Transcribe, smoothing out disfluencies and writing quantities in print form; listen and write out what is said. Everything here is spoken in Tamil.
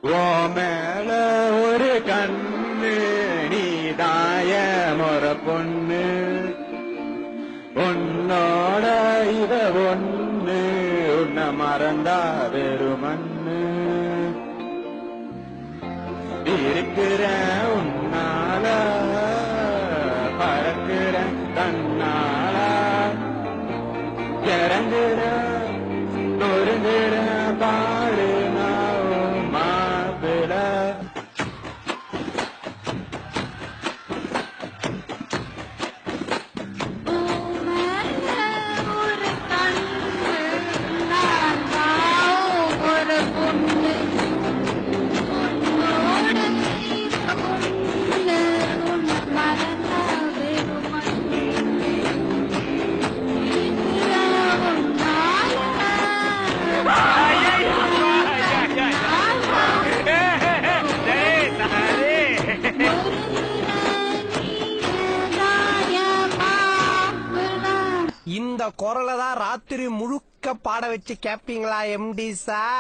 ஓ மேல ஒரு கண்ணு நீதாய முற பொண்ணு உன்னோட இத ஒண்ணு உன்னை மறந்தா வெறுமண்ணு இருக்கிற உன்னால பறக்கிற தன்னால இறங்குற நொறுங்குற பாரு நான் மாப்பிள இந்த குரலை தான் ராத்திரி முழுக்க பாட வச்சு கேப்பீங்களா எம்டி சார்?